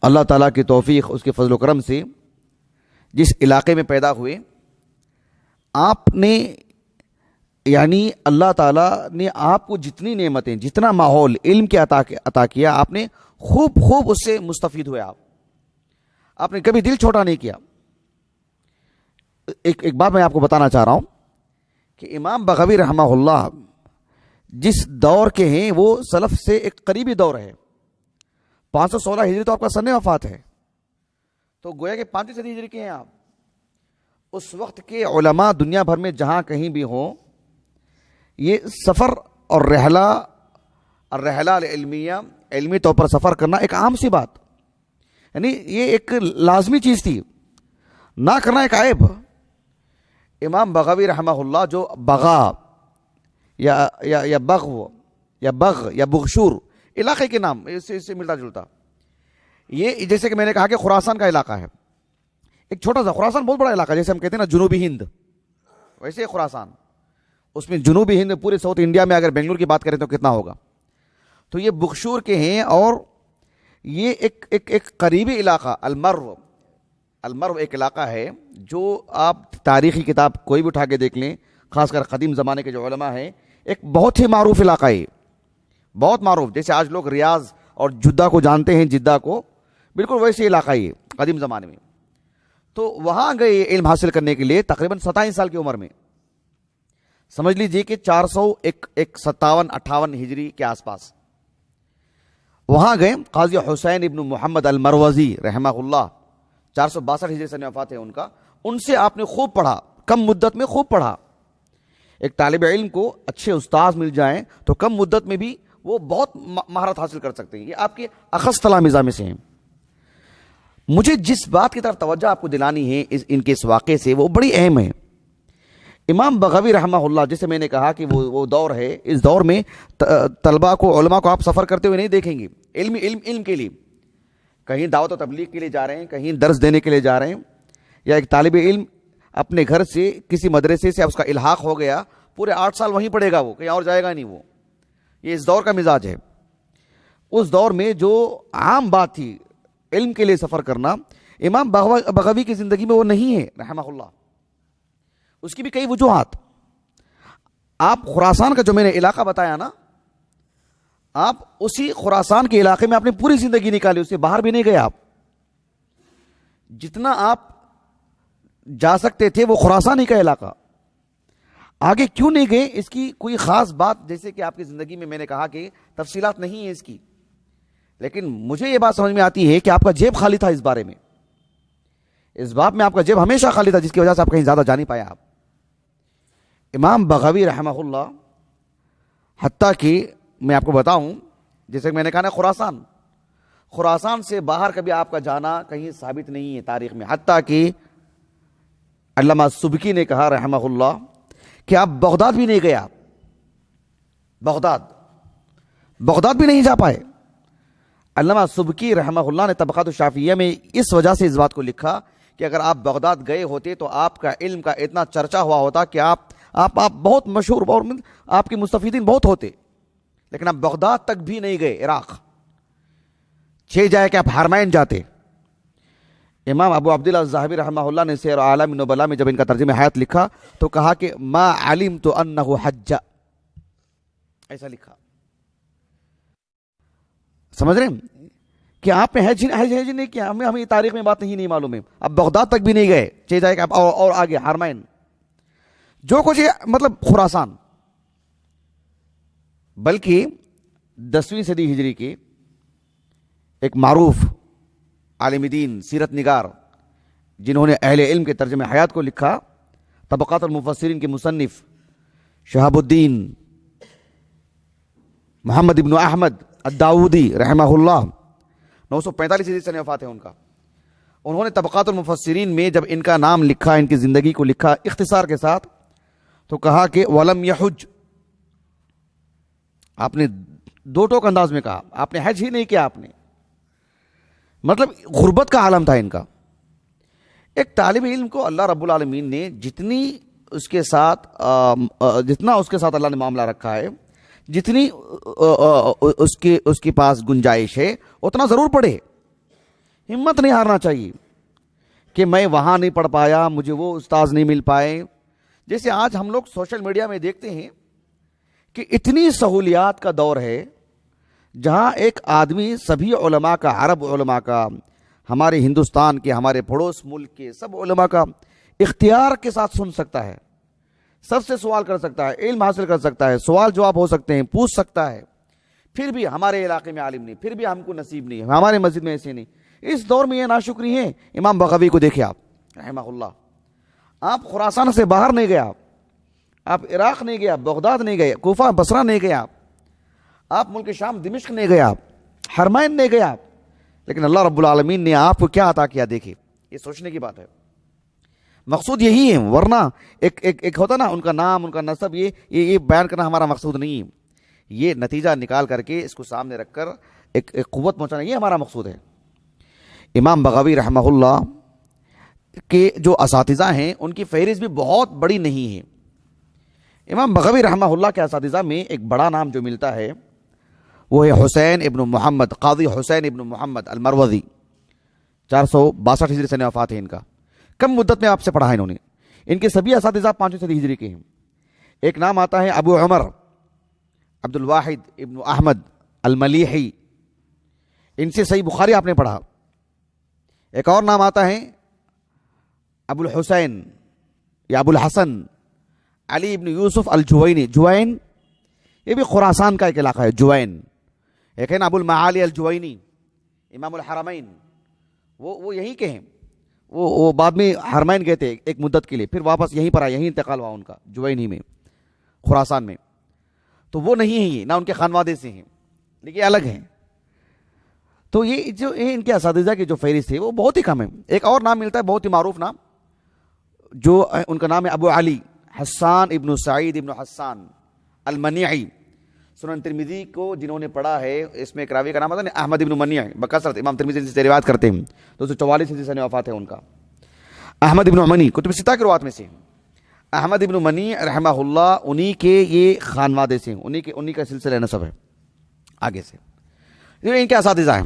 اللہ تعالیٰ کی توفیق، اس کے فضل و کرم سے جس علاقے میں پیدا ہوئے، آپ نے یعنی اللہ تعالیٰ نے آپ کو جتنی نعمتیں، جتنا ماحول علم کے عطا کیا، آپ نے خوب اس سے مستفید ہوئے. آپ نے کبھی دل چھوٹا نہیں کیا. ایک بات میں آپ کو بتانا چاہ رہا ہوں کہ امام بغوی رحمہ اللہ جس دور کے ہیں وہ سلف سے ایک قریبی دور ہے. 516 ہجری تو آپ کا سن وفات ہے، تو گویا کہ 35 صدی ہجری کے ہیں آپ. اس وقت کے علماء دنیا بھر میں جہاں کہیں بھی ہوں، یہ سفر اور الرحلہ العلمیہ، علمی طور پر سفر کرنا ایک عام سی بات، یعنی یہ ایک لازمی چیز تھی، نہ کرنا ایک عیب. امام بغوی رحمہ اللہ جو بغا یا بغ یا بغشور علاقے کے نام اس سے ملتا جلتا، یہ جیسے کہ میں نے کہا کہ خراسان کا علاقہ ہے، ایک چھوٹا سا خراسان بہت بڑا علاقہ، جیسے ہم کہتے ہیں نا جنوبی ہند، ویسے خراسان، اس میں جنوبی ہند پورے ساؤتھ انڈیا میں اگر بنگلور کی بات کریں تو کتنا ہوگا. تو یہ بغشور کے ہیں، اور یہ ایک قریبی علاقہ المرو ایک علاقہ ہے جو آپ تاریخی کتاب کوئی بھی اٹھا کے دیکھ لیں، خاص کر قدیم زمانے کے جو علماء ہیں، ایک بہت ہی معروف علاقہ ہے، بہت معروف. جیسے آج لوگ ریاض اور جدہ کو جانتے ہیں، جدہ کو، بالکل ویسے علاقہ ہی قدیم زمانے میں. تو وہاں گئے علم حاصل کرنے کے لیے تقریباً 27 سال کی عمر میں، سمجھ لیجئے کہ 457-58 ہجری کے آس پاس وہاں گئے. قاضی حسین ابن محمد المروزی رحمہ اللہ 462 ہجری سے وفات ہے ان کا. ان سے آپ نے خوب پڑھا، کم مدت میں خوب پڑھا. ایک طالب علم کو اچھے استاذ مل جائیں تو کم مدت میں بھی وہ بہت مہارت حاصل کر سکتے ہیں. یہ آپ کے اخص تلامذہ میں سے ہیں. مجھے جس بات کی طرف توجہ آپ کو دلانی ہے ان کے اس واقعے سے، وہ بڑی اہم ہے. امام بغوی رحمہ اللہ، جیسے میں نے کہا کہ وہ دور ہے، اس دور میں طلباء کو، علماء کو آپ سفر کرتے ہوئے نہیں دیکھیں گے علم کے لیے. کہیں دعوت و تبلیغ کے لیے جا رہے ہیں، کہیں درس دینے کے لیے جا رہے ہیں، یا ایک طالب علم اپنے گھر سے کسی مدرسے سے اس کا الحاق ہو گیا، پورے 8 سال وہیں پڑھے گا، وہ کہیں اور جائے گا نہیں. وہ یہ اس دور کا مزاج ہے. اس دور میں جو عام بات تھی علم کے لیے سفر کرنا، امام بغوی کی زندگی میں وہ نہیں ہے رحمہ اللہ. اس کی بھی کئی وجوہات. آپ خراسان کا جو میں نے علاقہ بتایا نا، آپ اسی خراسان کے علاقے میں اپنی پوری زندگی نکالی، اس سے باہر بھی نہیں گئے. آپ جتنا آپ جا سکتے تھے وہ خراسان ہی کا علاقہ، آگے کیوں نہیں گئے اس کی کوئی خاص بات، جیسے کہ آپ کی زندگی میں نے کہا کہ تفصیلات نہیں ہیں اس کی، لیکن مجھے یہ بات سمجھ میں آتی ہے کہ آپ کا جیب خالی تھا. اس بارے میں، اس بات میں آپ کا جیب ہمیشہ خالی تھا، جس کی وجہ سے آپ کہیں زیادہ جا نہیں پایا. آپ امام بغوی رحمہ اللہ، حتیٰ کہ میں آپ کو بتاؤں، جیسے کہ میں نے کہا نا خراسان سے باہر کبھی آپ کا جانا کہیں ثابت نہیں ہے تاریخ میں. حتیٰ کہ علامہ سبکی نے کہا رحمہ اللہ کہ آپ بغداد بھی نہیں گئے. آپ بغداد بھی نہیں جا پائے. علامہ سبکی رحمہ اللہ نے طبقات الشافعیہ میں اس وجہ سے اس بات کو لکھا کہ اگر آپ بغداد گئے ہوتے تو آپ کا علم کا اتنا چرچا ہوا ہوتا کہ آپ بہت مشہور اور آپ کے مستفیدین بہت ہوتے، لیکن آپ بغداد تک بھی نہیں گئے. عراق جائے کہ آپ حرمین جاتے. امام ابو عبداللہ الذہبی رحمہ اللہ نے سیر اعلام النبلاء میں جب ان کا ترجمہ حیات لکھا تو کہا کہ ما علمت انہ حج، ایسا لکھا. سمجھ رہے ہیں کہ آپ نے حج نہیں کیا. ہمیں تاریخ میں بات نہیں معلوم ہے. اب بغداد تک بھی نہیں گئے، جائے کہ آپ اور آگے حرمین، جو کچھ مطلب خراسان. بلکہ 10ویں صدی ہجری کے ایک معروف عالم دین، سیرت نگار، جنہوں نے اہل علم کے ترجمہ حیات کو لکھا، طبقات المفسرین کے مصنف شہاب الدین محمد ابن احمد الداودی رحمہ اللہ 945 ہجری سے وفات ہے ان کا. انہوں نے طبقات المفسرین میں جب ان کا نام لکھا، ان کی زندگی کو لکھا اختصار کے ساتھ، تو کہا کہ ولم یحج. آپ نے دو ٹوک انداز میں کہا، آپ نے حج ہی نہیں کیا. آپ نے مطلب غربت کا عالم تھا ان کا. ایک طالب علم کو اللہ رب العالمین نے جتنا اس کے ساتھ اللہ نے معاملہ رکھا ہے، جتنی اس کے پاس گنجائش ہے، اتنا ضرور پڑھے. ہمت نہیں ہارنا چاہیے کہ میں وہاں نہیں پڑھ پایا, مجھے وہ استاذ نہیں مل پائے. جیسے آج ہم لوگ سوشل میڈیا میں دیکھتے ہیں کہ اتنی سہولیات کا دور ہے جہاں ایک آدمی سبھی علماء کا, عرب علماء کا, ہمارے ہندوستان کے, ہمارے پڑوس ملک کے سب علماء کا اختیار کے ساتھ سن سکتا ہے, سب سے سوال کر سکتا ہے, علم حاصل کر سکتا ہے, سوال جواب ہو سکتے ہیں, پوچھ سکتا ہے. پھر بھی ہمارے علاقے میں عالم نہیں, پھر بھی ہم کو نصیب نہیں, ہمارے مسجد میں ایسے نہیں. اس دور میں یہ ناشکری ہے. امام بغوی کو دیکھیں آپ رحمہ اللہ, آپ خراسان سے باہر نہیں گئے, آپ عراق نہیں گئے, آپ بغداد نہیں گئے, کوفہ بصرہ نہیں گئے, آپ ملک شام دمشق نہیں گئے, آپ حرمین نہیں گئے, آپ لیکن اللہ رب العالمین نے آپ کو کیا عطا کیا دیکھیں. یہ سوچنے کی بات ہے. مقصود یہی ہے, ورنہ ایک ہوتا نا ان کا نام, ان کا نسب, یہ بیان کرنا ہمارا مقصود نہیں ہے. یہ نتیجہ نکال کر کے اس کو سامنے رکھ کر ایک قوت پہنچانا, یہ ہمارا مقصود ہے. امام بغوی رحمہ اللہ کے جو اساتذہ ہیں ان کی فہرست بھی بہت بڑی نہیں ہے. امام بغوی رحمہ اللہ کے اساتذہ میں ایک بڑا نام جو ملتا ہے وہ ہے حسین ابن محمد, قاضی حسین ابن محمد المروزی. 462 ہجری سے وفات ہے ان کا. کم مدت میں آپ سے پڑھا ہے انہوں نے. ان کے سبھی اساتذہ 5 صدی ہجری کے ہیں. ایک نام آتا ہے ابو عمر عبد الواحد ابن احمد الملیحی, ان سے صحیح بخاری آپ نے پڑھا. ایک اور نام آتا ہے ابو الحسین یا ابو الحسن علی ابن یوسف الجوینی. جوین یہ بھی خراسان کا ایک علاقہ ہے, جوین. ایک ہے نا ابو المعالی الجوینی, امام الحرمین, وہ یہیں کے ہیں. وہ بعد میں حرمین گئے تھے ایک مدت کے لیے, پھر واپس یہیں پر آئے, یہیں انتقال ہوا ان کا, جوینی میں, خراسان میں. تو وہ نہیں ہیں, نہ ان کے خانوادے سے ہیں, لیکن الگ ہیں. تو یہ جو ان کے اساتذہ کی جو فہرست ہے وہ بہت ہی کم ہے. ایک اور نام ملتا ہے بہت ہی معروف نام, جو ان کا نام ہے ابو علی حسان ابن سعید ابن حسان المنیعی. سنن ترمذی کو جنہوں نے پڑھا ہے, اس میں ایک راوی کا نام آتا ہے احمد ابن منیع, بکثرت امام ترمذی سے روایت کرتے ہیں. 244 ہجری سے وفات ہے ان کا. احمد ابن منی کتب ستہ کی روایت میں سے احمد ابن منی رحمہ اللہ, انہی کے یہ خانوادے سے, انہی کا سلسلہ نسب ہے آگے سے. ان کے اساتذہ ہیں.